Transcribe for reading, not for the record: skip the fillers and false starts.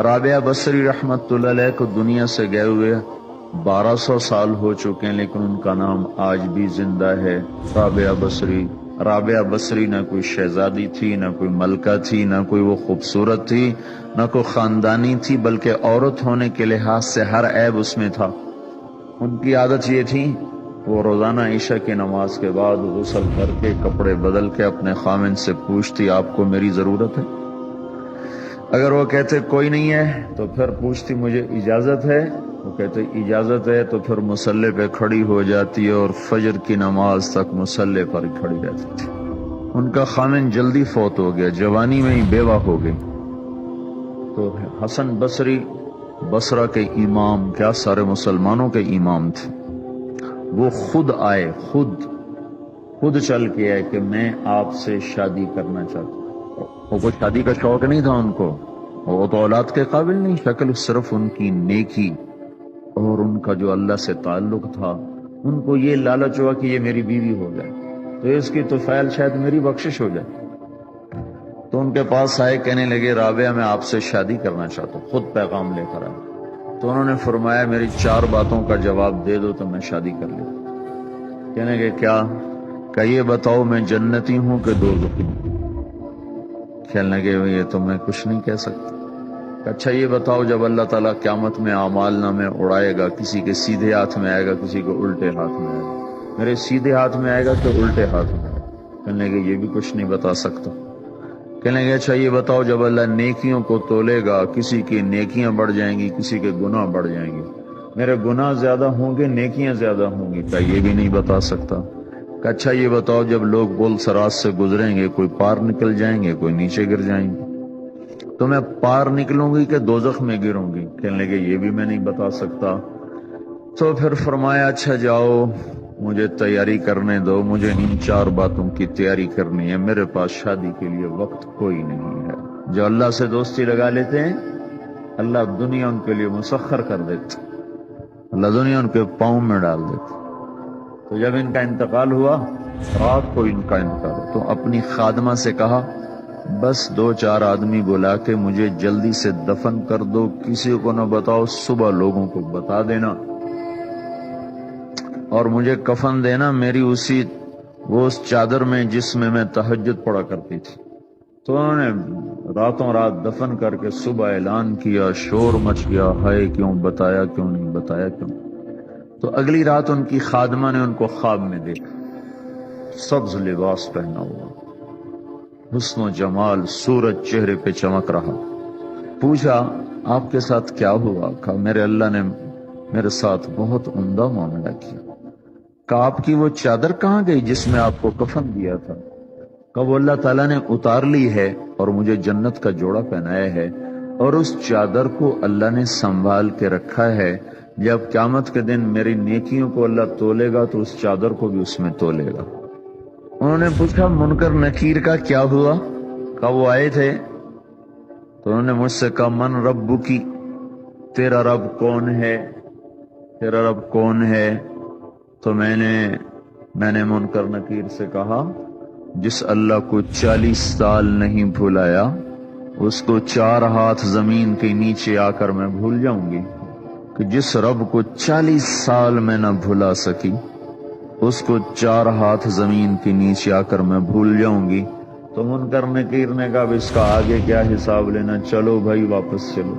رابعہ بصری رحمت اللہ علیہ کو دنیا سے گئے ہوئے 1200 سال ہو چکے ہیں، لیکن ان کا نام آج بھی زندہ ہے، رابعہ بصری۔ رابعہ بصری نہ کوئی شہزادی تھی، نہ کوئی ملکہ تھی، نہ کوئی وہ خوبصورت تھی، نہ کوئی خاندانی تھی، بلکہ عورت ہونے کے لحاظ سے ہر عیب اس میں تھا۔ ان کی عادت یہ تھی، وہ روزانہ عشاء کی نماز کے بعد غسل کر کے کپڑے بدل کے اپنے خامن سے پوچھتی آپ کو میری ضرورت ہے؟ اگر وہ کہتے کوئی نہیں ہے تو پھر پوچھتی مجھے اجازت ہے؟ وہ کہتے اجازت ہے تو پھر مصلی پہ کھڑی ہو جاتی ہے اور فجر کی نماز تک مصلی پر کھڑی رہتی تھی۔ ان کا خامن جلدی فوت ہو گیا، جوانی میں ہی بیوہ ہو گئی۔ تو حسن بصری بصرہ کے امام، کیا سارے مسلمانوں کے امام تھے، وہ خود آئے، خود چل کے آئے کہ میں آپ سے شادی کرنا چاہتا ہوں۔ وہ کوئی شادی کا شوق نہیں تھا ان کو، وہ تو اولاد کے قابل نہیں، شکل صرف ان کی نیکی اور ان کا جو اللہ سے تعلق تھا، ان کو یہ لالچ ہوا کہ یہ میری بیوی ہو جائے تو اس کی طفیل شاید میری بخشش ہو جائے۔ تو ان کے پاس آئے، کہنے لگے رابعہ میں آپ سے شادی کرنا چاہتا ہوں، خود پیغام لے کر آئے۔ تو انہوں نے فرمایا میری 4 باتوں کا جواب دے دو تو میں شادی کر لوں۔ کہنے لگے کیا؟ کہ یہ بتاؤ میں جنتی ہوں کہ دوزخی ہوں؟ کہنے لگے یہ تو میں کچھ نہیں کہہ سکتا۔ اچھا یہ بتاؤ جب اللہ تعالیٰ قیامت میں اعمال نامے اڑائے گا، کسی کے سیدھے ہاتھ میں آئے گا، کسی کو الٹے ہاتھ میں آئے گا، میرے سیدھے ہاتھ میں آئے گا کہ الٹے ہاتھ میں آئے گا؟ کہنے لگے یہ بھی کچھ نہیں بتا سکتا۔ کہنے لگے اچھا یہ بتاؤ جب اللہ نیکیوں کو تولے گا، کسی کی نیکیاں بڑھ جائیں گی، کسی کے گناہ بڑھ جائیں گے، میرے گناہ زیادہ ہوں گے نیکیاں زیادہ ہوں گی؟ کہ یہ بھی نہیں بتا سکتا۔ کہ اچھا یہ بتاؤ جب لوگ بول سرات سے گزریں گے، کوئی پار نکل جائیں گے، کوئی نیچے گر جائیں گے، تو میں پار نکلوں گی کہ دوزخ میں گروں گی؟ کہنے لگے یہ بھی میں نہیں بتا سکتا۔ تو پھر فرمایا اچھا جاؤ مجھے تیاری کرنے دو، مجھے ان 4 باتوں کی تیاری کرنی ہے، میرے پاس شادی کے لیے وقت کوئی نہیں ہے۔ جو اللہ سے دوستی لگا لیتے ہیں اللہ دنیا ان کے لیے مسخر کر دیتے، اللہ دنیا ان کے پاؤں میں ڈال دیتے۔ تو جب ان کا انتقال ہوا، رات کو ان کا انتقال ہوا، تو اپنی خادمہ سے کہا بس 2-4 آدمی بلا کے مجھے جلدی سے دفن کر دو، کسی کو نہ بتاؤ، صبح لوگوں کو بتا دینا، اور مجھے کفن دینا میری اس چادر میں جس میں میں تہجد پڑا کرتی تھی۔ تو انہوں نے راتوں رات دفن کر کے صبح اعلان کیا، شور مچ گیا، ہائے کیوں بتایا، کیوں نہیں بتایا، کیوں؟ تو اگلی رات ان کی خادمہ نے ان کو خواب میں دیکھا، سبز لباس پہنا ہوا، حسن و جمال، سورج چہرے پہ چمک رہا۔ پوچھا آپ کے ساتھ کیا ہوا؟ کہا میرے اللہ نے میرے ساتھ بہت عمدہ معاملہ کیا۔ کہا آپ کی وہ چادر کہاں گئی جس میں آپ کو کفن دیا تھا؟ کہا وہ اللہ تعالیٰ نے اتار لی ہے اور مجھے جنت کا جوڑا پہنایا ہے، اور اس چادر کو اللہ نے سنبھال کے رکھا ہے، جب قیامت کے دن میری نیکیوں کو اللہ تولے گا تو اس چادر کو بھی اس میں تولے گا۔ انہوں نے پوچھا منکر نکیر کا کیا ہوا؟ کہا وہ آئے تھے تو انہوں نے مجھ سے کہا من ربکی، تیرا رب کون ہے، تیرا رب کون ہے؟ تو میں نے منکر نکیر سے کہا جس اللہ کو 40 سال نہیں بھلایا اس کو 4 ہاتھ زمین کے نیچے آ کر میں بھول جاؤں گی؟ کہ جس رب کو 40 سال میں نہ بھلا سکی اس کو 4 ہاتھ زمین کے نیچے آ کر میں بھول جاؤں گی؟ تو منکر نکیر نے کہا اب اس کا آگے کیا حساب لینا، چلو بھائی واپس چلو۔